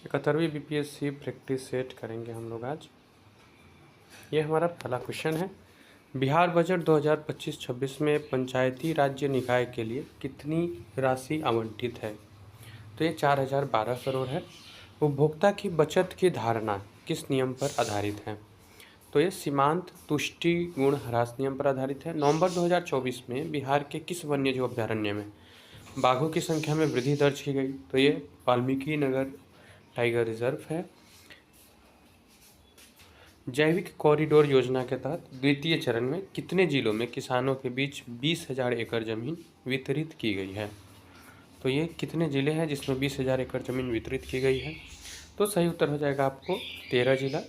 71वीं BPSC practice set करेंगे हम लोग आज। ये हमारा पहला क्वेश्चन है। बिहार बजट 2025-26 में पंचायती राज्य निकाय के लिए कितनी राशि आवंटित है? तो ये 4012 करोड़ है। उपभोक्ता की बचत की धारणा किस नियम पर आधारित है? तो ये सीमांत तुष्टि गुण ह्रास नियम पर आधारित है। नवंबर 2024 में बिहार के किस वन्यजीव अभ्यारण्य में बाघों की संख्या में वृद्धि दर्ज की गई? तो ये वाल्मीकि नगर टाइगर रिजर्व है। जैविक कॉरिडोर योजना के तहत द्वितीय चरण में कितने जिलों में किसानों के बीच 20,000 एकड़ जमीन वितरित की गई है? तो ये कितने जिले हैं जिसमें 20,000 एकड़ जमीन वितरित की गई है? तो सही उत्तर हो जाएगा आपको 13 जिला।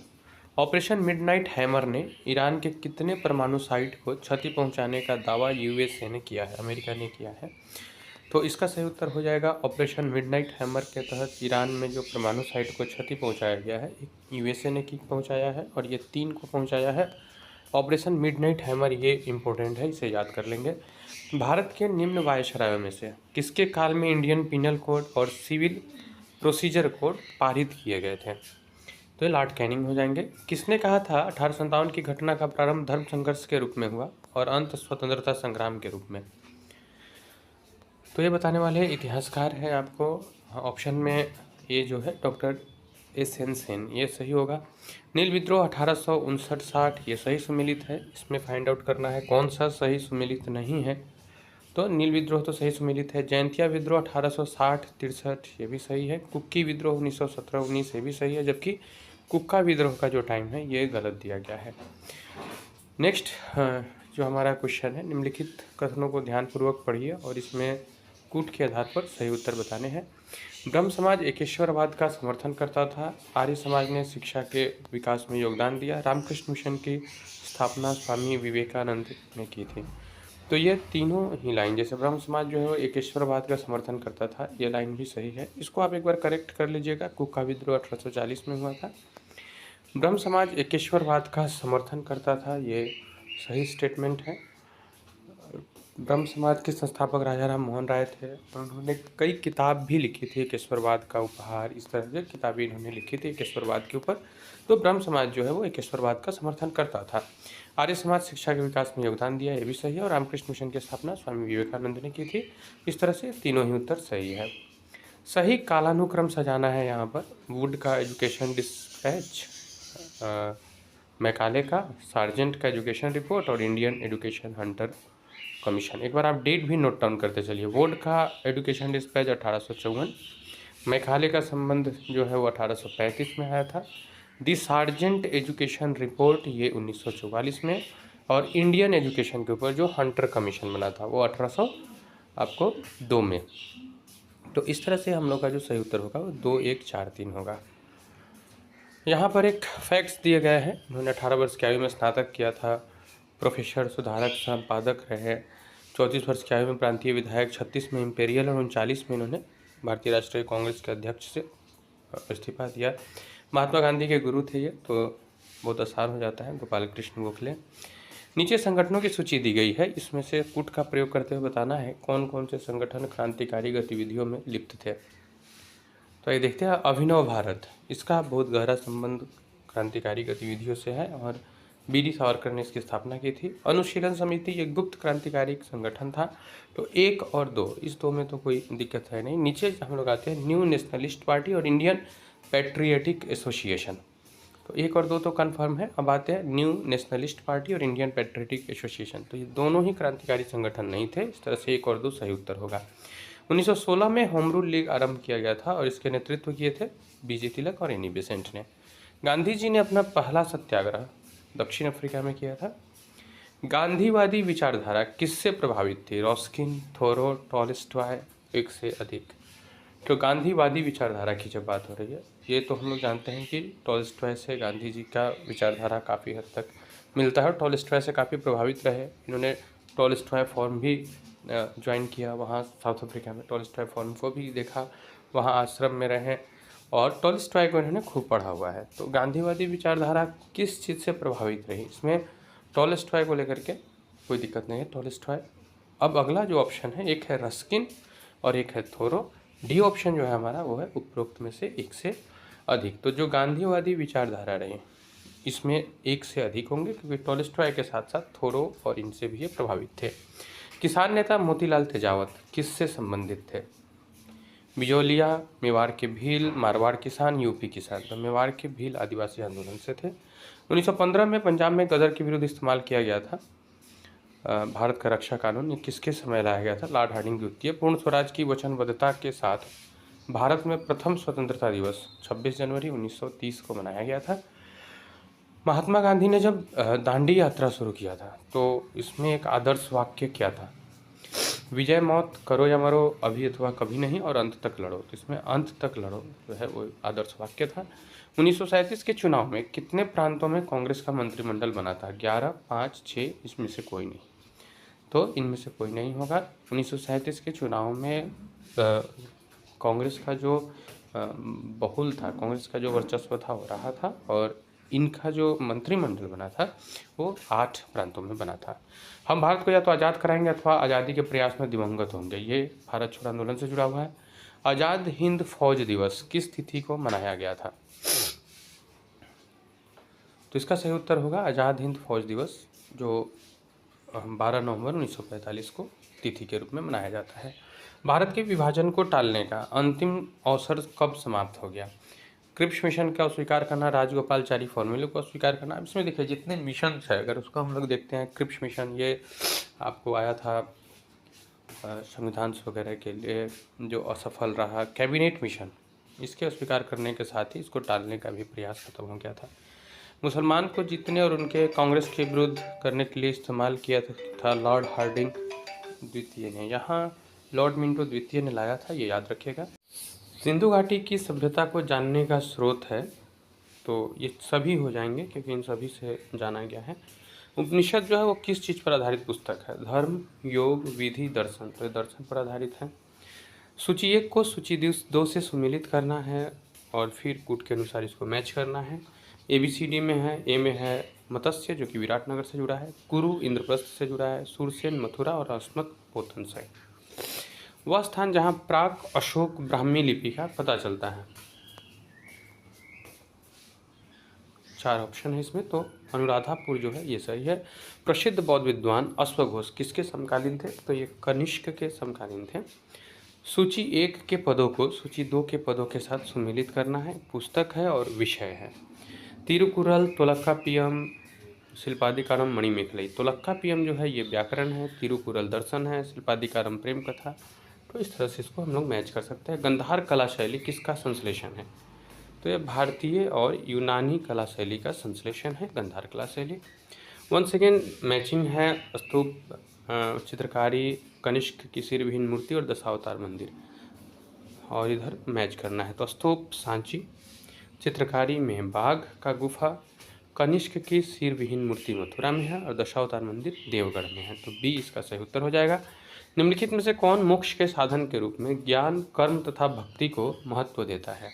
ऑपरेशन मिडनाइट हैमर ने ईरान के कितने परमाणु साइट को क्षति पहुंचाने का दावा यूएसए ने किया है, अमेरिका ने किया है? तो इसका सही उत्तर हो जाएगा ऑपरेशन मिडनाइट हैमर के तहत ईरान में जो परमाणु साइट को क्षति पहुंचाया गया है, एक यूएसए ने पहुंचाया है और ये 3 को पहुंचाया है। ऑपरेशन मिडनाइट हैमर ये इम्पोर्टेंट है, इसे याद कर लेंगे। भारत के निम्न वायसरायों में से किसके काल में इंडियन पिनल कोड और सिविल प्रोसीजर कोड पारित किए गए थे? तो ये लॉर्ड कैनिंग हो जाएंगे। किसने कहा था 1857 की घटना का प्रारंभ धर्म संघर्ष के रूप में हुआ और अंत स्वतंत्रता संग्राम के रूप में? तो ये बताने वाले इतिहासकार हैं आपको। ऑप्शन में ये जो है डॉक्टर एस.एन. सेन, ये सही होगा। नील विद्रोह 1859-60 ये सही सुमेलित है। इसमें फाइंड आउट करना है कौन सा सही सुमेलित नहीं है। तो नील विद्रोह तो सही सुमेलित है। जयंतिया विद्रोह 1860-63 ये भी सही है। कुक्की विद्रोह 1917-19 ये भी सही है, जबकि कुक्का विद्रोह का जो टाइम है ये गलत दिया गया है। नेक्स्ट जो हमारा क्वेश्चन है, निम्नलिखित कथनों को ध्यानपूर्वक पढ़िए और इसमें कूट के आधार पर सही उत्तर बताने हैं। ब्रह्म समाज एकेश्वरवाद का समर्थन करता था। आर्य समाज ने शिक्षा के विकास में योगदान दिया। रामकृष्ण मिशन की स्थापना स्वामी विवेकानंद ने की थी। तो ये तीनों ही लाइन, जैसे ब्रह्म समाज जो है वो एकेश्वरवाद का समर्थन करता था, ये लाइन भी सही है। इसको आप एक बार करेक्ट कर लीजिएगा। कुक्का विद्रोह 1840 में हुआ था। ब्रह्म समाज एकेश्वरवाद का समर्थन करता था, ये सही स्टेटमेंट है। ब्रह्म समाज के संस्थापक राजा राम मोहन राय थे और उन्होंने कई किताब भी लिखी थी, एकेश्वरवाद का उपहार, इस तरह से किताबें इन्होंने लिखी थी एकेश्वरवाद के ऊपर। तो ब्रह्म समाज जो है वो एकेश्वरवाद का समर्थन करता था। आर्य समाज शिक्षा के विकास में योगदान दिया, ये भी सही है। और रामकृष्ण मिशन की स्थापना स्वामी विवेकानंद ने की थी। इस तरह से तीनों ही उत्तर सही है। सही कालानुक्रम सजाना है यहाँ पर। वुड का एजुकेशन डिस्पैच, मैकाले का, सार्जेंट का एजुकेशन रिपोर्ट और इंडियन एजुकेशन हंटर कमीशन। एक बार आप डेट भी नोट डाउन करते चलिए। वुड का एजुकेशन डिस्पैच 1854, मैकाले का संबंध जो है वो 1835 में आया था। दी सार्जेंट एजुकेशन रिपोर्ट ये 1944 में, और इंडियन एजुकेशन के ऊपर जो हंटर कमीशन बना था वो 1802 में। तो इस तरह से हम लोग का जो सही उत्तर होगा वो 2, 1, 4, 3 होगा। यहाँ पर एक फैक्ट्स दिए गए हैं। उन्होंने 18 वर्ष की आयु में स्नातक किया था, प्रोफेसर, सुधारक, संपादक रहे। 34 वर्ष की आयु में प्रांतीय विधायक, 36 में इम्पेरियल और 39 में इन्होंने भारतीय राष्ट्रीय कांग्रेस के अध्यक्ष से इस्तीफा दिया। महात्मा गांधी के गुरु थे ये, तो बहुत आसान हो जाता है, गोपाल कृष्ण गोखले। नीचे संगठनों की सूची दी गई है, इसमें से पुट का प्रयोग करते हुए बताना है कौन कौन से संगठन क्रांतिकारी गतिविधियों में लिप्त थे। तो ये देखते हैं अभिनव भारत, इसका बहुत गहरा संबंध क्रांतिकारी गतिविधियों से है और बी.डी. सावरकर ने इसकी स्थापना की थी। अनुशीलन समिति एक गुप्त क्रांतिकारी संगठन था। तो 1 और 2, इस 2 में तो कोई दिक्कत है नहीं। नीचे हम लोग आते हैं न्यू नेशनलिस्ट पार्टी और इंडियन पैट्रियटिक एसोसिएशन। तो 1 और 2 तो कन्फर्म है। अब आते हैं न्यू नेशनलिस्ट पार्टी और इंडियन पैट्रियटिक एसोसिएशन। तो ये दोनों ही क्रांतिकारी संगठन नहीं थे। इस तरह से 1 और 2 सही उत्तर होगा। 1916 में होम रूल लीग आरंभ किया गया था और इसके नेतृत्व किए थे बी.जे. तिलक और एनी बेसेंट ने। गांधी जी ने अपना पहला सत्याग्रह दक्षिण अफ्रीका में किया था। गांधीवादी विचारधारा किससे प्रभावित थी? रस्किन, थोरो, टॉलस्टॉय, एक से अधिक। तो गांधीवादी विचारधारा की जब बात हो रही है, ये तो हम लोग जानते हैं कि टॉलस्टॉय से गांधी जी का विचारधारा काफ़ी हद तक मिलता है और टॉलस्टॉय से काफ़ी प्रभावित रहे। इन्होंने टॉलस्टॉय फॉर्म भी ज्वाइन किया वहाँ साउथ अफ्रीका में। टॉलस्टॉय फॉर्म को भी देखा, वहाँ आश्रम में रहे और टॉलस्टॉय को इन्होंने खूब पढ़ा हुआ है। तो गांधीवादी विचारधारा किस चीज़ से प्रभावित रही, इसमें टॉलस्टॉय को लेकर के कोई दिक्कत नहीं है, टॉलस्टॉय। अब अगला जो ऑप्शन है, एक है रस्किन और एक है थोरो। डी ऑप्शन जो है हमारा वो है उपरोक्त में से एक से अधिक। तो जो गांधीवादी विचारधारा रहे इसमें एक से अधिक होंगे, क्योंकि टॉलस्टॉय के साथ साथ थोरो और इनसे भी ये प्रभावित थे। किसान नेता मोतीलाल तेजावत किससे संबंधित थे? बिजौलिया, मेवाड़ के भील, मारवाड़ किसान, यूपी किसान। तो मेवाड़ के भील आदिवासी आंदोलन से थे। 1915 में पंजाब में गदर के विरुद्ध इस्तेमाल किया गया था भारत का रक्षा कानून, ये किसके समय लाया गया था? लॉर्ड हार्डिंग द्वितीय। पूर्ण स्वराज की वचनबद्धता के साथ भारत में प्रथम स्वतंत्रता दिवस 26 जनवरी 1930 को मनाया गया था। महात्मा गांधी ने जब दांडी यात्रा शुरू किया था तो इसमें एक आदर्श वाक्य क्या था? विजय मौत, करो या मरो, अभी अथवा कभी नहीं, और अंत तक लड़ो। तो इसमें अंत तक लड़ो जो है वो आदर्श वाक्य था। 1937 के चुनाव में कितने प्रांतों में कांग्रेस का मंत्रिमंडल बना था? 11, 5, 6, इसमें से कोई नहीं। तो इनमें से कोई नहीं होगा। 1937 के चुनाव में कांग्रेस का जो बहुल था, कांग्रेस का जो वर्चस्व था वो रहा था, और इनका जो मंत्रिमंडल बना था वो 8 प्रांतों में बना था। हम भारत को या तो आज़ाद कराएंगे अथवा आज़ादी के प्रयास में दिवंगत होंगे, ये भारत छोड़ो आंदोलन से जुड़ा हुआ है। आज़ाद हिंद फौज दिवस किस तिथि को मनाया गया था? तो इसका सही उत्तर होगा आज़ाद हिंद फौज दिवस, जो 12 नवंबर 1945 को तिथि के रूप में मनाया जाता है। भारत के विभाजन को टालने का अंतिम अवसर कब समाप्त हो गया? क्रिप्स मिशन का स्वीकार करना, राजगोपालचारी फॉर्मूले को स्वीकार करना। इसमें देखिए जितने मिशन है अगर उसको हम लोग देखते हैं, क्रिप्स मिशन ये आपको आया था संविधान वगैरह के लिए, जो असफल रहा। कैबिनेट मिशन, इसके स्वीकार करने के साथ ही इसको टालने का भी प्रयास खत्म हो गया था। मुसलमान को जीतने और उनके कांग्रेस के विरुद्ध करने के लिए इस्तेमाल किया था लॉर्ड हार्डिंग द्वितीय ने। यहाँ लॉर्ड मिंटो द्वितीय ने लाया था, ये याद रखिएगा। सिंधु घाटी की सभ्यता को जानने का स्रोत है, तो ये सभी हो जाएंगे क्योंकि इन सभी से जाना गया है। उपनिषद जो है वो किस चीज़ पर आधारित पुस्तक है? धर्म, योग, विधि, दर्शन। तो ये दर्शन पर आधारित है। सूची 1 को सूची 2 से सुमेलित करना है और फिर कूट के अनुसार इसको मैच करना है। ABCD में है, ए में है मत्स्य जो कि विराटनगर से जुड़ा है, कुरु इंद्रप्रस्थ से जुड़ा है, सूरसेन मथुरा और अस्मक पोथन से। वह स्थान जहाँ प्राक अशोक ब्राह्मी लिपि का पता चलता है। 4 ऑप्शन है इसमें, तो अनुराधापुर जो है ये सही है। प्रसिद्ध बौद्ध विद्वान अश्वघोष किसके समकालीन थे? तो ये कनिष्क के समकालीन थे। सूची 1 के पदों को सूची 2 के पदों के साथ सुमेलित करना है, पुस्तक है और विषय है। तिरुकुरल, तोलक्कापियम, शिल्पादिकारम, मणिमेखलई। तोलक्कापियम जो है ये व्याकरण है, तिरुकुरल दर्शन है, शिल्पादिकारम प्रेम कथा। तो इस तरह से इसको हम लोग मैच कर सकते हैं। गंधार कला शैली किसका संश्लेषण है? तो ये भारतीय और यूनानी कला शैली का संश्लेषण है गंधार कला शैली। वंस अगेन मैचिंग है। स्तूप चित्रकारी, कनिष्क की सिर विहीन मूर्ति और दशावतार मंदिर, और इधर मैच करना है। तो स्तूप सांची, चित्रकारी में बाघ का गुफा, कनिष्क की सिर विहीन मूर्ति मथुरा में है और दशावतार मंदिर देवगढ़ में है। तो बी इसका सही उत्तर हो जाएगा। निम्नलिखित में से कौन मोक्ष के साधन के रूप में ज्ञान, कर्म तथा भक्ति को महत्व देता है?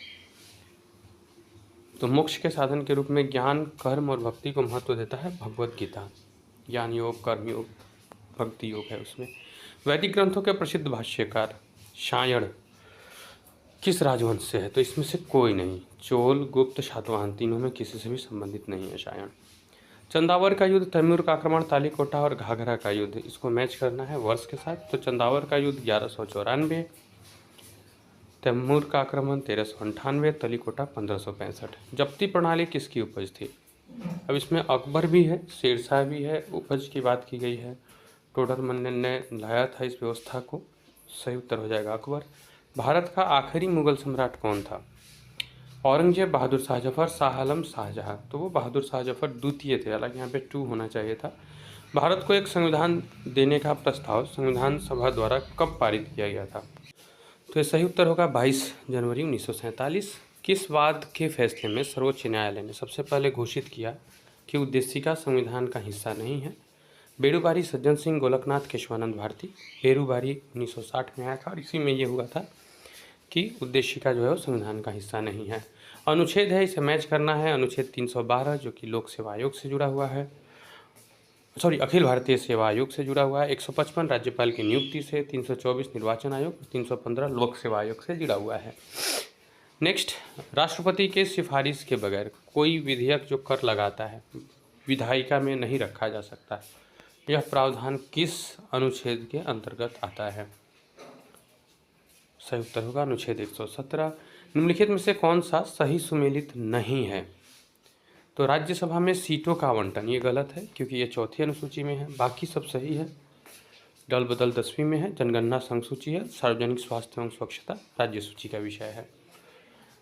तो मोक्ष के साधन के रूप में ज्ञान, कर्म और भक्ति को महत्व देता है भगवत गीता। ज्ञान योग, कर्म योग, भक्ति योग है उसमें। वैदिक ग्रंथों के प्रसिद्ध भाष्यकार सायण किस राजवंश से है? तो इसमें से कोई नहीं। चोल, गुप्त, सातवाहन, तीनों में किसी से भी संबंधित नहीं है सायण। चंदावर का युद्ध, तैमूर का आक्रमण, तालीकोटा और घाघरा का युद्ध, इसको मैच करना है वर्ष के साथ। तो चंदावर का युद्ध 1194, तैमूर का आक्रमण 1398, तलीकोटा 1565। जब्ती प्रणाली किसकी उपज थी? अब इसमें अकबर भी है, शेरशाह भी है, उपज की बात की गई है। टोडरमल ने लाया था इस व्यवस्था को, सही उत्तर हो जाएगा अकबर। भारत का आखिरी मुगल सम्राट कौन था? औरंगजेब, बहादुर शाह जफर, शाह आलम, शाहजहां। तो वो बहादुर शाह जफर द्वितीय थे, हालांकि यहाँ पे 2 होना चाहिए था। भारत को एक संविधान देने का प्रस्ताव संविधान सभा द्वारा कब पारित किया गया था? तो ये सही उत्तर होगा 22 जनवरी 1947। किस वाद के फैसले में सर्वोच्च न्यायालय ने सबसे पहले घोषित किया कि उद्देशिका संविधान का हिस्सा नहीं है? बेड़ूबारी, सज्जन सिंह, गोलकनाथ, केशवानंद भारती। बेड़ूबारी 1960 में आया था और इसी में ये हुआ था कि उद्देशिका जो है वो संविधान का हिस्सा नहीं है। अनुच्छेद है, इसे मैच करना है। अनुच्छेद 312 जो कि लोक सेवा आयोग से जुड़ा हुआ है, अखिल भारतीय सेवा आयोग से जुड़ा हुआ है। 155 राज्यपाल की नियुक्ति से, 324 निर्वाचन आयोग, 315 लोक सेवा आयोग से जुड़ा हुआ है। नेक्स्ट, राष्ट्रपति के सिफारिश के बगैर कोई विधेयक जो कर लगाता है विधायिका में नहीं रखा जा सकता। यह प्रावधान किस अनुच्छेद के अंतर्गत आता है? सही उत्तर होगा अनुच्छेद 117। निम्नलिखित में से कौन सा सही सुमेलित नहीं है? तो राज्यसभा में सीटों का आवंटन, ये गलत है क्योंकि ये चौथी अनुसूची में है, बाकी सब सही है। दल बदल 10वीं में है, जनगणना संघ सूची है, सार्वजनिक स्वास्थ्य एवं स्वच्छता राज्य सूची का विषय है।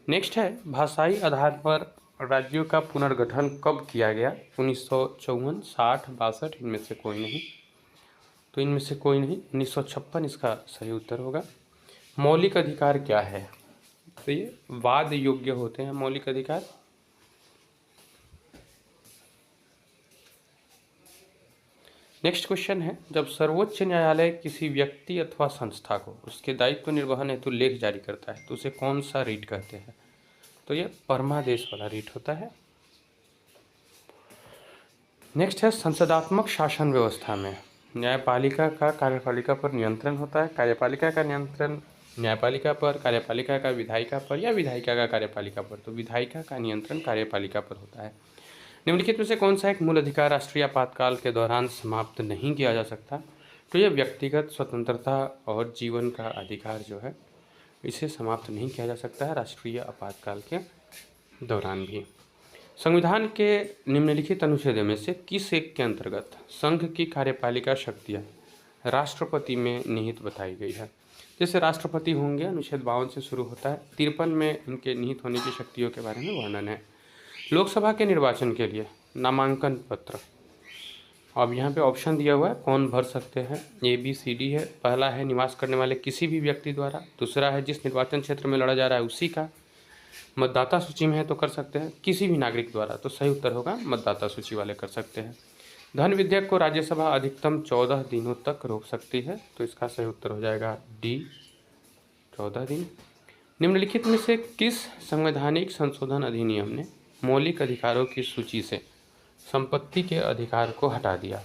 नेक्स्ट है, भाषाई आधार पर राज्यों का पुनर्गठन कब किया गया? 1954, 60, 62, इनमें से कोई नहीं। तो इनमें से कोई नहीं, 1956 इसका सही उत्तर होगा। मौलिक अधिकार क्या है? तो ये वाद योग्य होते हैं मौलिक अधिकार। नेक्स्ट क्वेश्चन है, जब सर्वोच्च न्यायालय किसी व्यक्ति अथवा संस्था को उसके दायित्व निर्वहन हेतु लेख जारी करता है तो उसे कौन सा रीट कहते हैं? तो ये परमादेश वाला रीट होता है। नेक्स्ट है, संसदात्मक शासन व्यवस्था में न्यायपालिका का कार्यपालिका पर नियंत्रण होता है। कार्यपालिका का नियंत्रण न्यायपालिका पर, कार्यपालिका का विधायिका पर, या विधायिका का कार्यपालिका पर? तो विधायिका का नियंत्रण कार्यपालिका पर होता है। निम्नलिखित में से कौन सा एक मूल अधिकार राष्ट्रीय आपातकाल के दौरान समाप्त नहीं किया जा सकता? तो यह व्यक्तिगत स्वतंत्रता और जीवन का अधिकार जो है इसे समाप्त नहीं किया जा सकता है राष्ट्रीय आपातकाल के दौरान भी। संविधान के निम्नलिखित अनुच्छेद में से किस एक के अंतर्गत संघ की कार्यपालिका शक्तियाँ राष्ट्रपति में निहित बताई गई है? जैसे राष्ट्रपति होंगे, अनुच्छेद 52 से शुरू होता है, 53 में इनके निहित होने की शक्तियों के बारे में वर्णन है। लोकसभा के निर्वाचन के लिए नामांकन पत्र, अब यहाँ पे ऑप्शन दिया हुआ है कौन भर सकते हैं, ABCD है। पहला है निवास करने वाले किसी भी व्यक्ति द्वारा, दूसरा है जिस निर्वाचन क्षेत्र में लड़ा जा रहा है उसी का, मतदाता सूची में है तो कर सकते हैं, किसी भी नागरिक द्वारा। तो सही उत्तर होगा मतदाता सूची वाले कर सकते हैं। धन विधेयक को राज्यसभा अधिकतम 14 दिनों तक रोक सकती है, तो इसका सही उत्तर हो जाएगा D, 14 दिन। निम्नलिखित में से किस संवैधानिक संशोधन अधिनियम ने मौलिक अधिकारों की सूची से संपत्ति के अधिकार को हटा दिया?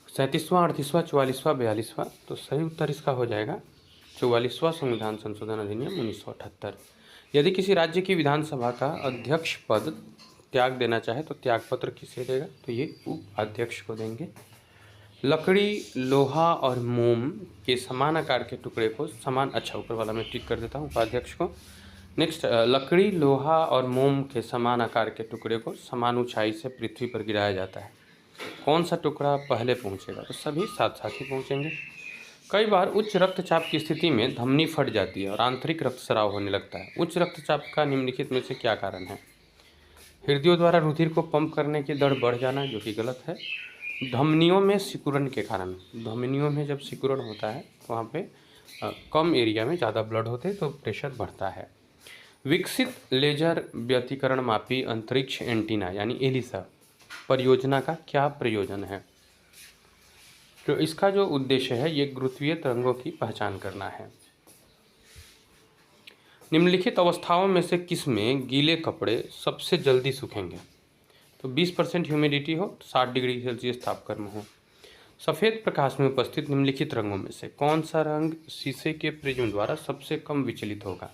37वां, 38वां, 44वां, 42वां? तो सही उत्तर इसका हो जाएगा 44वां संविधान संशोधन अधिनियम 1978। यदि किसी राज्य की विधानसभा का अध्यक्ष पद त्याग देना चाहे तो त्यागपत्र किसे देगा? तो ये उपाध्यक्ष को देंगे। लकड़ी, लोहा और मोम के समान आकार के टुकड़े को समान, अच्छा ऊपर वाला मैं टिक कर देता हूँ उपाध्यक्ष को। नेक्स्ट, लकड़ी, लोहा और मोम के समान आकार के टुकड़े को समान ऊंचाई से पृथ्वी पर गिराया जाता है। कौन सा टुकड़ा पहले पहुँचेगा? तो सभी साथ साथ ही पहुँचेंगे। कई बार उच्च रक्तचाप की स्थिति में धमनी फट जाती है और आंतरिक रक्तस्राव होने लगता है। उच्च रक्तचाप का निम्नलिखित में से क्या कारण है? हृदयों द्वारा रुधिर को पंप करने की दर बढ़ जाना, जो कि गलत है। धमनियों में सिकुड़न के कारण, धमनियों में जब सिकुड़न होता है तो वहाँ पे कम एरिया में ज़्यादा ब्लड होते हैं तो प्रेशर बढ़ता है। विकसित लेजर व्यतिकरण मापी अंतरिक्ष एंटीना यानी एलिसा परियोजना का क्या प्रयोजन है? तो इसका जो उद्देश्य है ये गुरुत्वीय तरंगों की पहचान करना है। निम्नलिखित अवस्थाओं में से किस में गीले कपड़े सबसे जल्दी सूखेंगे? तो 20% ह्यूमिडिटी हो, 60 डिग्री सेल्सियस तापक्रम हो। सफ़ेद प्रकाश में उपस्थित निम्नलिखित रंगों में से कौन सा रंग शीशे के प्रिज्म द्वारा सबसे कम विचलित होगा?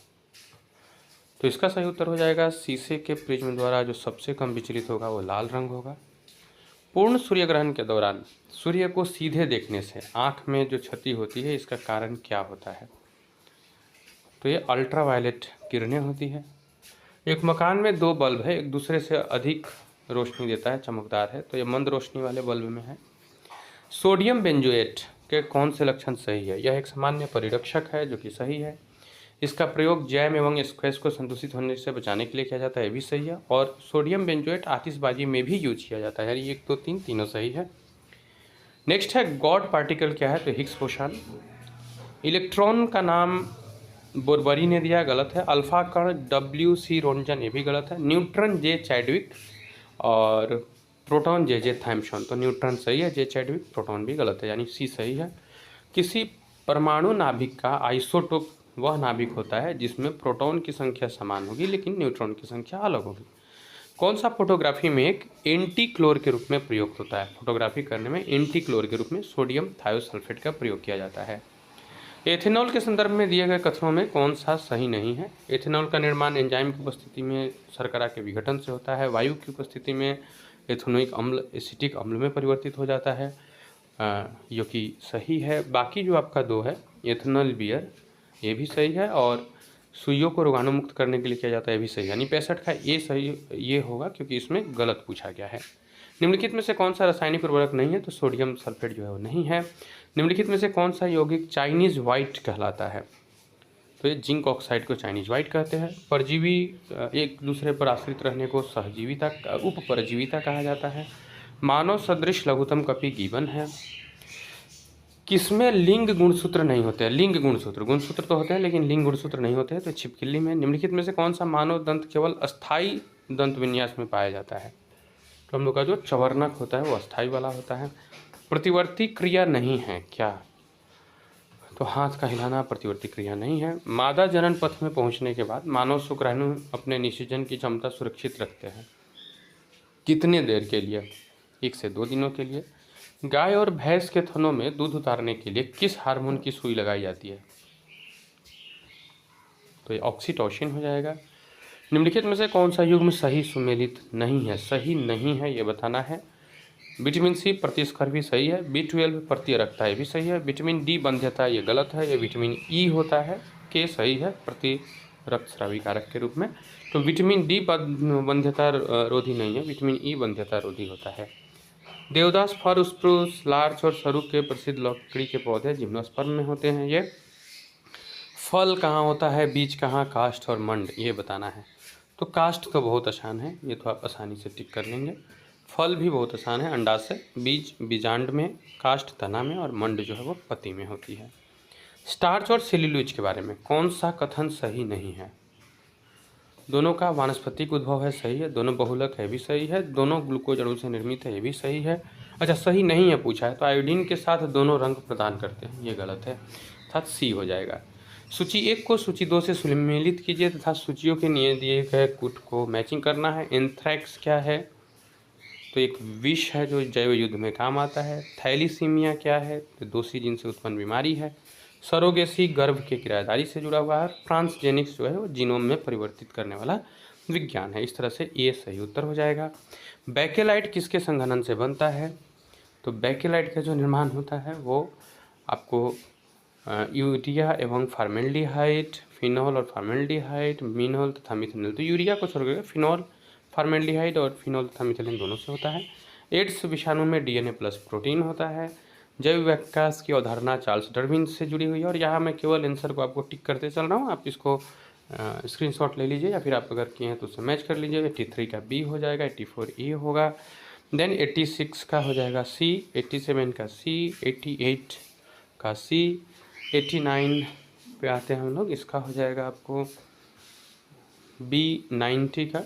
तो इसका सही उत्तर हो जाएगा शीशे के प्रिज्म द्वारा जो सबसे कम विचलित होगा वो लाल रंग होगा। पूर्ण सूर्य ग्रहण के दौरान सूर्य को सीधे देखने से आँख में जो क्षति होती है इसका कारण क्या होता है? तो ये अल्ट्रावायलेट किरणें होती है। एक मकान में 2 बल्ब है, एक दूसरे से अधिक रोशनी देता है, चमकदार है, तो ये मंद रोशनी वाले बल्ब में है। सोडियम बेंजोएट के कौन से लक्षण सही है? यह एक सामान्य परिरक्षक है जो कि सही है। इसका प्रयोग जैम एवं स्क्वैश को संदूषित होने से बचाने के लिए किया जाता है, ये भी सही है। और सोडियम बेंजोएट आतिशबाजी में भी यूज किया जाता है, यानी 1, 2, 3 तीनों सही है। नेक्स्ट है, गॉड पार्टिकल क्या है? तो हिग्स बोसन। इलेक्ट्रॉन का नाम बोरबरी ने दिया, गलत है। अल्फा कण WC रोंजन, ये भी गलत है। न्यूट्रॉन J चैडविक और प्रोटॉन J थॉम्सन, तो न्यूट्रॉन सही है, J चैडविक, प्रोटॉन भी गलत है, यानी C सही है। किसी परमाणु नाभिक का आइसोटोप वह नाभिक होता है जिसमें प्रोटॉन की संख्या समान होगी लेकिन न्यूट्रॉन की संख्या अलग होगी। कौन सा फोटोग्राफी में एक एंटी क्लोर के रूप में प्रयुक्त होता है? फोटोग्राफी करने में एंटी क्लोर के रूप में सोडियम थायोसल्फेट का प्रयोग किया जाता है। एथेनॉल के संदर्भ में दिए गए कथनों में कौन सा सही नहीं है? एथेनॉल का निर्माण एंजाइम की उपस्थिति में शर्करा के विघटन से होता है। वायु की उपस्थिति में एथेनोइक अम्ल एसिटिक अम्ल में परिवर्तित हो जाता है, जो कि सही है। बाकी जो आपका 2 है, एथेनॉल बियर, ये भी सही है, और सुइयों को रोगाणुमुक्त करने के लिए किया जाता है, ये भी सही है। यानी 65 का ये सही ये होगा, क्योंकि इसमें गलत पूछा गया है। निम्नलिखित में से कौन सा रासायनिक उर्वरक नहीं है? तो सोडियम सल्फेट जो है वो नहीं है। निम्नलिखित में से कौन सा यौगिक चाइनीज व्हाइट कहलाता है? तो ये जिंक ऑक्साइड को चाइनीज व्हाइट कहते हैं। परजीवी एक दूसरे पर आश्रित रहने को सहजीविता उपपरजीविता कहा जाता है। मानव सदृश लघुत्तम कपि गिबन है। किसमें लिंग गुणसूत्र नहीं होते हैं? लिंग गुणसूत्र तो होते हैं, लेकिन लिंग गुणसूत्र नहीं होते हैं, तो छिपकली में। निम्नलिखित में से कौन सा मानव दंत केवल अस्थायी दंत विन्यास में पाया जाता है? तो हम लोग का जो चवर्णक होता है वो अस्थायी वाला होता है। प्रतिवर्ती क्रिया नहीं है क्या? तो हाथ का हिलाना प्रतिवर्ती क्रिया नहीं है। मादा जनन पथ में पहुंचने के बाद मानव शुक्राणु अपने निषेचन की क्षमता सुरक्षित रखते हैं। कितने देर के लिए? 1 से 2 दिनों के लिए। गाय और भैंस के थनों में दूध उतारने के लिए किस हार्मोन की सुई लगाई जाती है? तो ये ऑक्सीटोसिन हो जाएगा। निम्नलिखित में से कौन सा युग्म सही सुमेलित नहीं है? सही नहीं है ये बताना है। विटामिन सी प्रतिस्पर्धी सही है। B12 प्रतिरक्षता ये भी सही है। विटामिन डी बंध्यता ये गलत है। ये विटामिन ई होता है, के सही है प्रति रक्तस्रावी कारक के रूप में। तो विटामिन डी बंध्यता रोधी नहीं है, विटामिन ई बंध्यता रोधी होता है। देवदास, फर, स्प्रूस, लार्च और सरू के प्रसिद्ध लकड़ी के पौधे जिम्नोस्पर्म में होते हैं। ये फल कहाँ होता है, बीज कहाँ, काष्ठ और मंड, ये बताना है। तो काष्ठ तो बहुत आसान है, ये तो आप आसानी से टिक कर लेंगे। फल भी बहुत आसान है, अंडाशय, बीज बीजांड में, काष्ठ तना में, और मंड जो है वो पत्ती में होती है। स्टार्च और सेल्यूलोज के बारे में कौन सा कथन सही नहीं है? दोनों का वानस्पतिक उद्भव है, सही है। दोनों बहुलक है, भी सही है। दोनों ग्लूकोज अणु से निर्मित है, ये भी सही है। अच्छा, सही नहीं है पूछा है, तो आयोडीन के साथ दोनों रंग प्रदान करते हैं, ये गलत है, अर्थात सी हो जाएगा। सूची 1 को सूची 2 से सुमेलित कीजिए तथा सूचियों के दिए गए कूट को मैचिंग करना है। एंथ्रैक्स क्या है? तो एक विष है जो जैव युद्ध में काम आता है। थैलीसीमिया क्या है? तो दोषी जीन से उत्पन्न बीमारी है। सरोगेसी गर्भ के किराएदारी से जुड़ा हुआ है। ट्रांसजेनिक्स जो है वो जीनोम में परिवर्तित करने वाला विज्ञान है। इस तरह से ये सही उत्तर हो जाएगा। बेकेलाइट किसके संघनन से बनता है? तो बेकेलाइट का जो निर्माण होता है वो आपको यूरिया एवं फार्मेल्डिहाइड, फिनॉल और फार्मेल्डिहाइड, मिनॉल तथा मिथेनॉल, तो यूरिया को छोड़ कर फिनॉल, फार्मेल्डिहाइड और फिनॉल तथा मिथेनॉल दोनों से होता है। एड्स विषाणु में डीएनए प्लस प्रोटीन होता है। जैव विकास की अवधारणा चार्ल्स डार्विन से जुड़ी हुई है। और यहाँ मैं केवल आंसर को आपको टिक करते चल रहा हूँ, आप इसको स्क्रीनशॉट ले लीजिए, या फिर आप अगर किए हैं तो उससे मैच कर लीजिए। 83 का बी हो जाएगा, 84 ए होगा, देन 86 का हो जाएगा सी, 87 का सी, 88 का सी, 89 पे आते हैं हम लोग, इसका हो जाएगा आपको बी, 90 का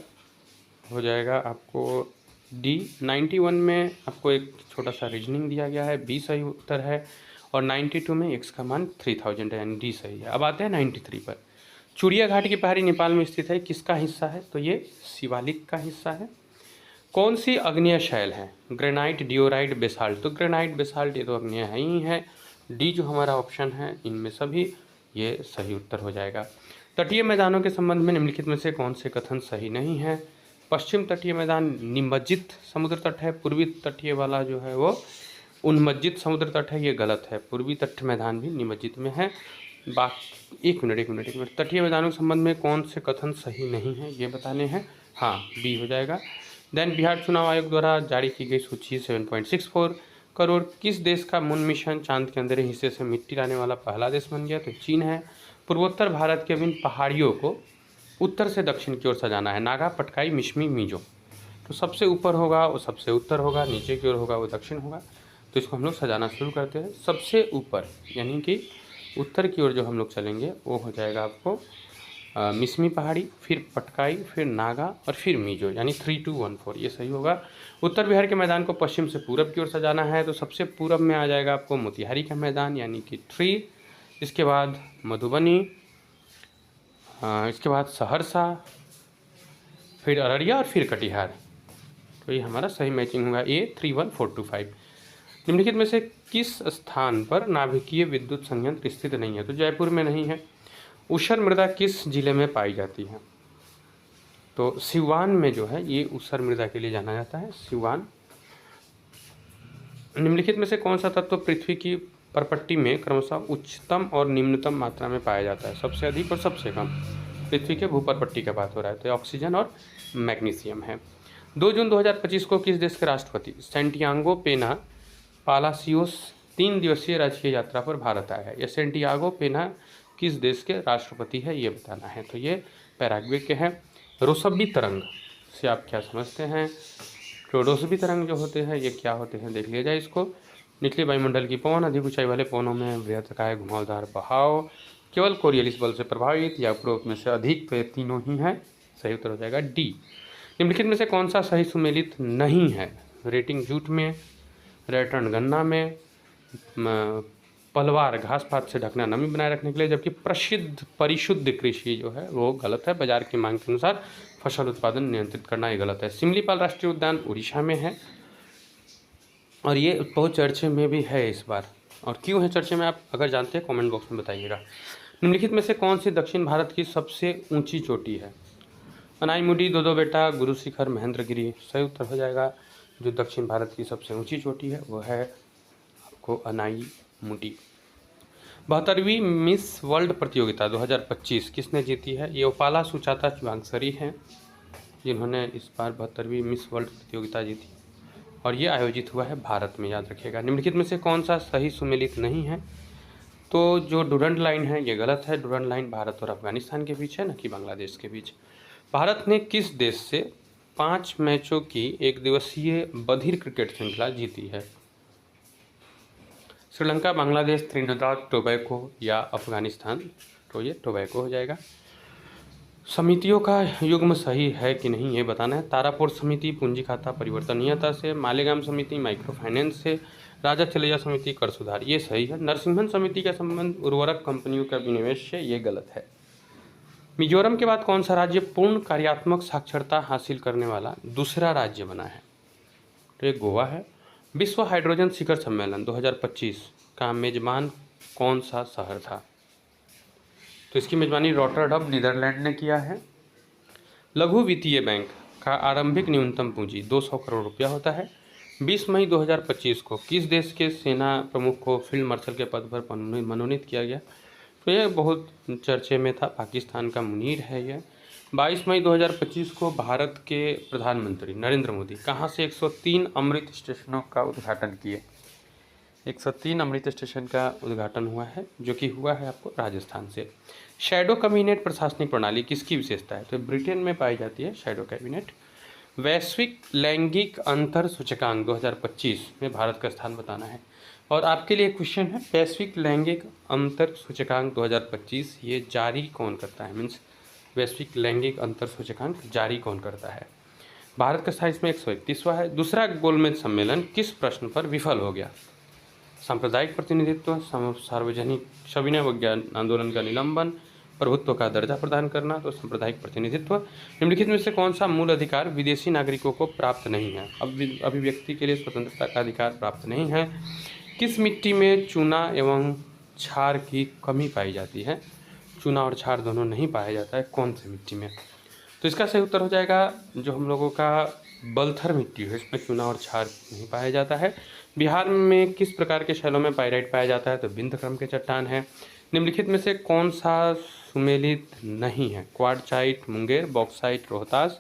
हो जाएगा आपको डी, 91 में आपको एक छोटा सा रीजनिंग दिया गया है, बी सही उत्तर है, और 92 में एक्स का मान 3000 है, यानी डी सही है। अब आते हैं 93 पर। चूड़िया घाटी की पहाड़ी नेपाल में स्थित है, किसका हिस्सा है? तो ये शिवालिक का हिस्सा है। कौन सी अग्नेय शैल है? ग्रेनाइट, डियोराइट, बेसाल्ट, तो ग्रेनाइट बेसाल्ट ये तो अग्नेय है ही है। डी जो हमारा ऑप्शन है इनमें सभी ये सही उत्तर हो जाएगा। तटीय मैदानों के संबंध में निम्नलिखित में से कौन से कथन सही नहीं है? पश्चिम तटीय मैदान निमज्जित समुद्र तट है, पूर्वी तटीय वाला जो है वो उन्मज्जित समुद्र तट है, ये गलत है। पूर्वी तट मैदान भी निमज्जित में है। एक मिनट, तटीय मैदानों के संबंध में कौन से कथन सही नहीं है ये बताने हैं। हाँ, बी हो जाएगा। देन बिहार चुनाव आयोग द्वारा जारी की गई सूची 7.64 करोड़ किस देश का मून मिशन चांद के अंदर हिस्से से मिट्टी लाने वाला पहला देश बन गया? तो चीन है। पूर्वोत्तर भारत के विभिन्न पहाड़ियों को उत्तर से दक्षिण की ओर सजाना है। नागा, पटकाई, मिश्मी, मीजो, तो सबसे ऊपर होगा वो सबसे उत्तर होगा, नीचे की ओर होगा वो दक्षिण होगा। तो इसको हम लोग सजाना शुरू करते हैं। सबसे ऊपर यानी कि उत्तर की ओर जो हम लोग चलेंगे वो हो जाएगा आपको मिश्मी पहाड़ी, फिर पटकाई, फिर नागा और फिर मीजो, यानी 3, 2, 1, 4 ये सही होगा। उत्तर बिहार के मैदान को पश्चिम से पूरब की ओर सजाना है, तो सबसे पूरब में आ जाएगा आपको मोतिहारी का मैदान यानी कि 3, इसके बाद मधुबनी, इसके बाद सहरसा, फिर अररिया और फिर कटिहार। तो ये हमारा सही मैचिंग होगा, A 3, 1, 4, 2, 5। निम्नलिखित में से किस स्थान पर नाभिकीय विद्युत संयंत्र स्थित नहीं है? तो जयपुर में नहीं है। ऊसर मृदा किस जिले में पाई जाती है? तो सिवान में जो है ये ऊसर मृदा के लिए जाना जाता है, सिवान। निम्नलिखित में से कौन सा तत्व पृथ्वी की परपट्टी में क्रमशः उच्चतम और निम्नतम मात्रा में पाया जाता है? सबसे अधिक और सबसे कम पृथ्वी के भूपरपट्टी का बात हो रहा है, तो ऑक्सीजन और मैग्नीशियम है। 2 जून 2025 को किस देश के राष्ट्रपति सैंटियागो पेना पालासियोस 3 दिवसीय राजकीय यात्रा पर भारत आया है? या सैंटियागो पेना किस देश के राष्ट्रपति है ये बताना है। तो ये पैराग्वे के हैं। रोसबी तरंग से आप क्या समझते हैं? तो रोसबी तरंग जो होते हैं ये क्या होते हैं देख लिया जाए इसको। निचले वायुमंडल की पवन अधिक ऊंचाई वाले पवनों में वृहत्काय घुमावदार बहाव, केवल कोरियोलिस बल से प्रभावित या उपरोक्त में से अधिक, तो ये तीनों ही हैं। सही उत्तर हो जाएगा डी। निम्नलिखित में से कौन सा सही सुमेलित नहीं है? रेटिंग जूट में, रेटन गन्ना में, पलवार घास पात से ढकना नमी बनाए रखने के लिए, जबकि परिशुद्ध कृषि जो है वो गलत है। बाजार की मांग के अनुसार फसल उत्पादन नियंत्रित करना ये गलत है। सिमलीपाल राष्ट्रीय उद्यान उड़ीसा में है और ये बहुत चर्चे में भी है इस बार। और क्यों है चर्चे में आप अगर जानते हैं कमेंट बॉक्स में बताइएगा। निम्नलिखित में से कौन सी दक्षिण भारत की सबसे ऊंची चोटी है? अनाईमुडी, दो बेटा, गुरु शिखर, महेंद्रगिरी। सही उत्तर हो जाएगा जो दक्षिण भारत की सबसे ऊंची चोटी है वो है आपको अनाईमुडी। 72वीं मिस वर्ल्ड प्रतियोगिता 2025 किसने जीती है? ये उपाला सुचाता चुवांगसरी हैं जिन्होंने इस बार 72वीं मिस वर्ल्ड प्रतियोगिता जीती और ये आयोजित हुआ है भारत में, याद रखिएगा। निम्नलिखित में से कौन सा सही सुमेलित नहीं है? तो जो डुरंड लाइन है ये गलत है। डुरंड लाइन भारत और अफगानिस्तान के बीच है, न कि बांग्लादेश के बीच। भारत ने किस देश से 5 मैचों की एक दिवसीय बधिर क्रिकेट श्रृंखला जीती है? श्रीलंका, बांग्लादेश, त्रिनिदाद टोबैको या अफगानिस्तान? तो ये टोबैको हो जाएगा। समितियों का युग्म सही है कि नहीं ये बताना है। तारापुर समिति पूंजी खाता परिवर्तनीयता से, मालेगाम समिति माइक्रो फाइनेंस से, राजा चलेजा समिति कर सुधार, ये सही है। नरसिम्हन समिति का संबंध उर्वरक कंपनियों का विनिवेश से, ये गलत है। मिजोरम के बाद कौन सा राज्य पूर्ण कार्यात्मक साक्षरता हासिल करने वाला दूसरा राज्य बना है? तो ये गोवा है। विश्व हाइड्रोजन शिखर सम्मेलन 2025 का मेजबान कौन सा शहर था? तो इसकी मेजबानी रॉटरडम नीदरलैंड ने किया है। लघु वित्तीय बैंक का आरंभिक न्यूनतम पूंजी 200 करोड़ रुपया होता है। 20 मई 2025 को किस देश के सेना प्रमुख को फील्ड मार्शल के पद पर मनोनीत किया गया? तो यह बहुत चर्चे में था, पाकिस्तान का मुनीर है यह। 22 मई 2025 को भारत के प्रधानमंत्री नरेंद्र मोदी कहाँ से 103 अमृत स्टेशनों का उद्घाटन किए? 103 अमृत स्टेशन का उद्घाटन हुआ है जो कि हुआ है आपको राजस्थान से। शैडो कैबिनेट प्रशासनिक प्रणाली किसकी विशेषता है? तो ब्रिटेन में पाई जाती है शैडो कैबिनेट। वैश्विक लैंगिक अंतर सूचकांक 2025 में भारत का स्थान बताना है। और आपके लिए क्वेश्चन है, वैश्विक लैंगिक अंतर सूचकांक 2025 ये जारी कौन करता है? मीन्स वैश्विक लैंगिक अंतर सूचकांक जारी कौन करता है? भारत का स्थान इसमें 131वां है। दूसरा गोलमेज सम्मेलन किस प्रश्न पर विफल हो गया? सांप्रदायिक प्रतिनिधित्व, सार्वजनिक सविनय विज्ञान आंदोलन का निलंबन, प्रभुत्व का दर्जा प्रदान करना। तो सांप्रदायिक प्रतिनिधित्व। निम्नलिखित में से कौन सा मूल अधिकार विदेशी नागरिकों को प्राप्त नहीं है? अभिव्यक्ति के लिए स्वतंत्रता का अधिकार प्राप्त नहीं है। किस मिट्टी में चूना एवं क्षार की कमी पाई जाती है? चूना और क्षार दोनों नहीं पाया जाता है, कौन सी मिट्टी में? तो इसका सही उत्तर हो जाएगा जो हम लोगों का बलथर मिट्टी है, इसमें चूना और क्षार नहीं पाया जाता है। बिहार में किस प्रकार के शैलों में पाइराइट पाया जाता है? तो बिंद क्रम के चट्टान है। निम्नलिखित में से कौन सा सुमेलित नहीं है? क्वार्टजाइट मुंगेर, बॉक्साइट रोहतास,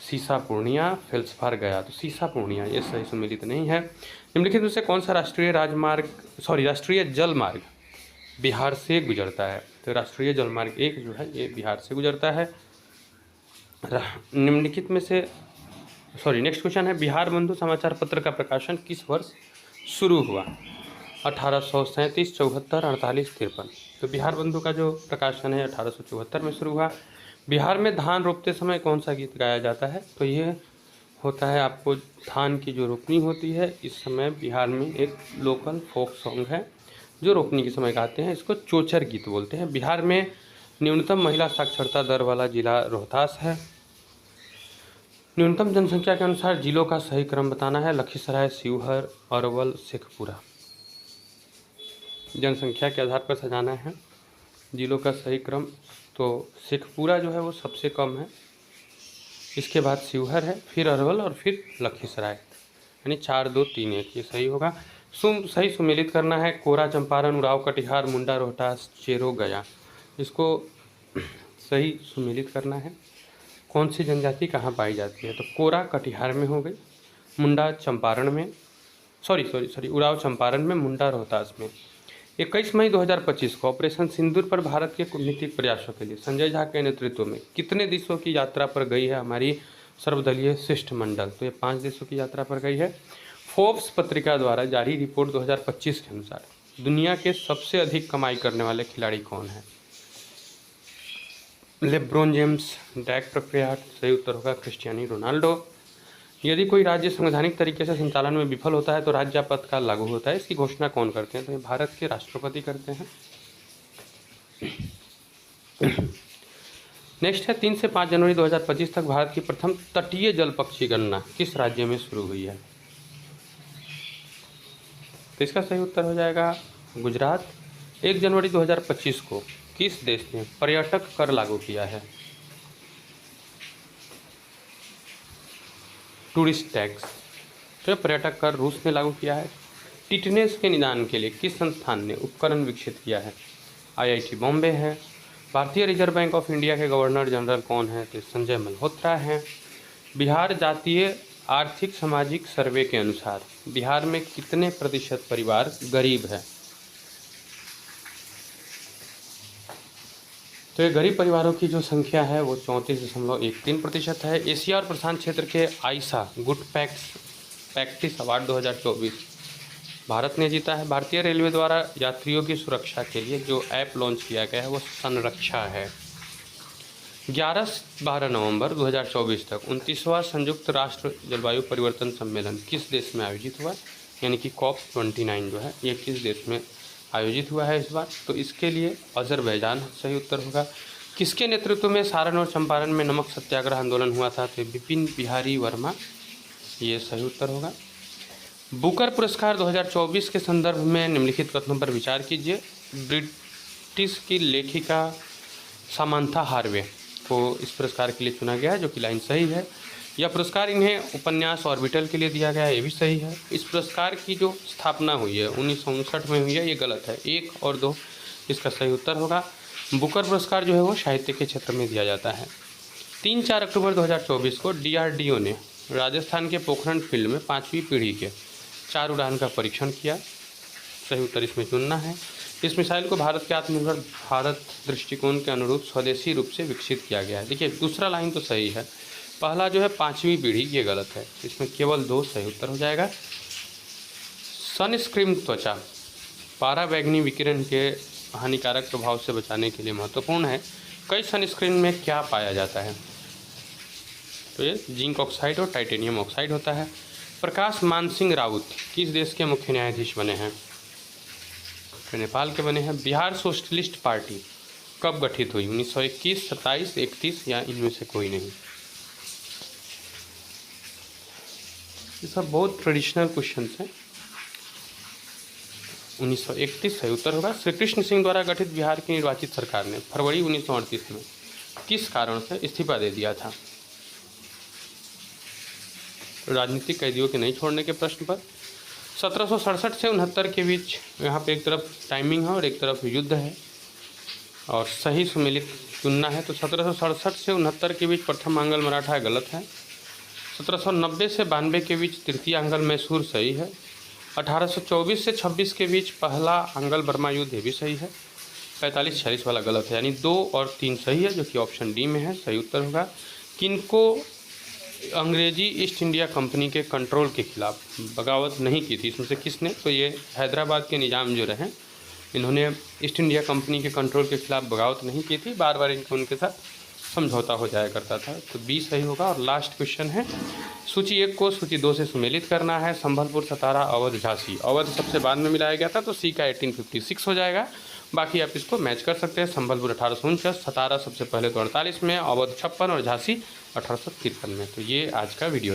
सीसा पूर्णिया, फेल्सफार गया। तो सीसा पूर्णिया ये सही सुमेलित नहीं है। निम्नलिखित में से कौन सा राष्ट्रीय जल मार्ग बिहार से गुजरता है? तो राष्ट्रीय जल मार्ग 1 जो है ये बिहार से गुजरता है। निम्नलिखित में से नेक्स्ट क्वेश्चन है, बिहार बंधु समाचार पत्र का प्रकाशन किस वर्ष शुरू हुआ? 1837, 74, 48, 53। तो बिहार बंधु का जो प्रकाशन है 1874 में शुरू हुआ। बिहार में धान रोपते समय कौन सा गीत गाया जाता है? तो ये होता है आपको धान की जो रोपनी होती है इस समय बिहार में एक लोकल फोक सॉन्ग है जो रोपनी के समय गाते हैं, इसको चोचर गीत बोलते हैं। बिहार में न्यूनतम महिला साक्षरता दर वाला जिला रोहतास है। न्यूनतम जनसंख्या के अनुसार जिलों का सही क्रम बताना है। लखीसराय, शिवहर, अरवल, शेखपुरा। जनसंख्या के आधार पर सजाना है जिलों का सही क्रम। तो शेखपुरा जो है वो सबसे कम है, इसके बाद शिवहर है, फिर अरवल और फिर लखीसराय, यानी 4, 2, 3, 1 ये सही होगा। सही सुमेलित करना है। कोरा, चंपारण, उराव, कटिहार, मुंडा, रोहतास, चेरो, गया। इसको सही सुमेलित करना है। कौन सी जनजाति कहाँ पाई जाती है? तो कोरा कटिहार में हो गई, मुंडा चंपारण में, सॉरी उराव चंपारण में, मुंडा रोहतास में। 21 मई 2025 को ऑपरेशन सिंदूर पर भारत के कूटनीतिक प्रयासों के लिए संजय झा के नेतृत्व में कितने देशों की यात्रा पर गई है हमारी सर्वदलीय शिष्टमंडल? तो ये 5 देशों की यात्रा पर गई है। फोर्ब्स पत्रिका द्वारा जारी रिपोर्ट 2025 के अनुसार दुनिया के सबसे अधिक कमाई करने वाले खिलाड़ी कौन है? लेब्रोन जेम्स, डैक प्रक्रिया। सही उत्तर होगा क्रिस्टियानो रोनाल्डो। यदि कोई राज्य संवैधानिक तरीके से संचालन में विफल होता है तो राज्यापत्त काल लागू होता है। इसकी घोषणा कौन करते हैं? तो ये भारत के राष्ट्रपति करते हैं। नेक्स्ट है 3 से 5 जनवरी 2025 तक भारत की प्रथम तटीय जल पक्षी गणना किस राज्य में शुरू हुई है? तो इसका सही उत्तर हो जाएगा गुजरात। 1 जनवरी 2025 को किस देश ने पर्यटक कर लागू किया है? Tourist tax. तो पर्यटक कर रूस ने लागू किया है। टिटनेस के निदान के लिए किस संस्थान ने उपकरण विकसित किया है? IIT बॉम्बे है। भारतीय रिजर्व बैंक ऑफ इंडिया के गवर्नर जनरल कौन है? तो संजय मल्होत्रा हैं। बिहार जातीय आर्थिक सामाजिक सर्वे के अनुसार बिहार में कितने प्रतिशत परिवार गरीब है? तो ये गरीब परिवारों की जो संख्या है वो 34.13% है। एशिया और प्रशांत क्षेत्र के आइसा गुड प्रैक्टिस अवार्ड 2024 भारत ने जीता है। भारतीय रेलवे द्वारा यात्रियों की सुरक्षा के लिए जो ऐप लॉन्च किया गया है वो संरक्षा है। 11-12 नवंबर 2024 तक 29वां संयुक्त राष्ट्र जलवायु परिवर्तन सम्मेलन किस देश में आयोजित हुआ? यानी कि COP29 जो है ये किस देश में आयोजित हुआ है इस बार? तो इसके लिए अजरबैजान सही उत्तर होगा। किसके नेतृत्व में सारण और चंपारण में नमक सत्याग्रह आंदोलन हुआ था? तो विपिन बिहारी वर्मा, ये सही उत्तर होगा। बुकर पुरस्कार 2024 के संदर्भ में निम्नलिखित कथनों पर विचार कीजिए। ब्रिटिश की लेखिका सामांथा हार्वे को इस पुरस्कार के लिए चुना गया है, जो कि लाइन सही है। यह पुरस्कार इन्हें उपन्यास ऑर्बिटल के लिए दिया गया है, ये भी सही है। इस पुरस्कार की जो स्थापना हुई है 1959 में हुई है, ये गलत है। 1 और 2 इसका सही उत्तर होगा। बुकर पुरस्कार जो है वो साहित्य के क्षेत्र में दिया जाता है। 3-4 अक्टूबर 2024 को DRDO ने राजस्थान के पोखरण फील्ड में 5वीं पीढ़ी के 4 उड़ान का परीक्षण किया। सही उत्तर इसमें चुनना है। इस मिसाइल को भारत के आत्मनिर्भर भारत दृष्टिकोण के अनुरूप स्वदेशी रूप से विकसित किया गया है। देखिए दूसरा लाइन तो सही है, पहला जो है 5वीं पीढ़ी ये गलत है, इसमें केवल 2 सही उत्तर हो जाएगा। सनस्क्रीन त्वचा पाराबैंगनी विकिरण के हानिकारक प्रभाव से बचाने के लिए महत्वपूर्ण है। कई सनस्क्रीन में क्या पाया जाता है? तो ये जिंक ऑक्साइड और टाइटेनियम ऑक्साइड होता है। प्रकाश मान सिंह राउत किस देश के मुख्य न्यायाधीश बने हैं? तो नेपाल के बने हैं। बिहार सोशलिस्ट पार्टी कब गठित हुई? 1921, 27, 31 या इनमें से कोई नहीं? ये सब बहुत ट्रेडिशनल क्वेश्चन हैं। 1931 सही उत्तर होगा। श्री कृष्ण सिंह द्वारा गठित बिहार की निर्वाचित सरकार ने फरवरी 1938 में किस कारण से इस्तीफा दे दिया था? राजनीतिक कैदियों के नहीं छोड़ने के प्रश्न पर। 1767 से 69 के बीच यहाँ पे एक तरफ टाइमिंग है और एक तरफ युद्ध है और सही सुमेलित चुनना है। तो 1767 से 69 के बीच प्रथम आंगल मराठा गलत है। 1790 से 92 के बीच तृतीय आंगल मैसूर सही है। 1824 से 26 के बीच पहला आंगल बर्मा युद्ध ये भी सही है। 45-46 वाला गलत है, यानी 2 और 3 सही है, जो कि ऑप्शन डी में है। सही उत्तर होगा। किनको अंग्रेजी ईस्ट इंडिया कंपनी के कंट्रोल के खिलाफ बगावत नहीं की थी? इसमें से किसने? तो ये हैदराबाद के निजाम जो रहे इन्होंने ईस्ट इंडिया कंपनी के कंट्रोल के खिलाफ बगावत नहीं की थी, बार बार इनका उनके साथ समझौता हो जाया करता था। तो 20 सही होगा। और लास्ट क्वेश्चन है, सूची 1 को सूची 2 से सुमेलित करना है। संभलपुर, सतारा, अवध, झांसी। अवध सबसे बाद में मिलाया गया था तो सी का 1856 हो जाएगा। बाकी आप इसको मैच कर सकते हैं। संभलपुर 1849, सतारा सबसे पहले तो 48 में, अवध 56 और झांसी 1853 में। तो ये आज का वीडियो